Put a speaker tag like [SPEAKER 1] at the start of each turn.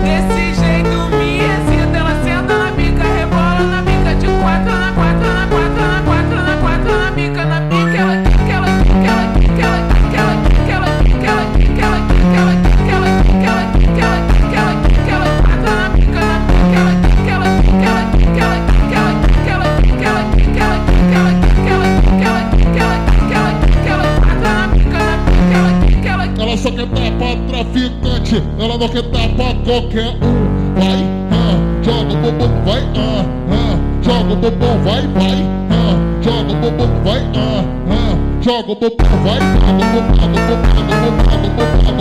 [SPEAKER 1] Desse jeito me excita, ela senta na bica, rebola na bica, de quatro na quatro, na quatro, na quatro, na quatro, na bica, na bica, ela
[SPEAKER 2] ela só quer dar pra traficante, ela não quer dar pra qualquer um. Vai, joga o bumbum, vai, joga o bumbum, vai, joga o bumbum, vai, joga o bumbum, vai, joga o bumbum,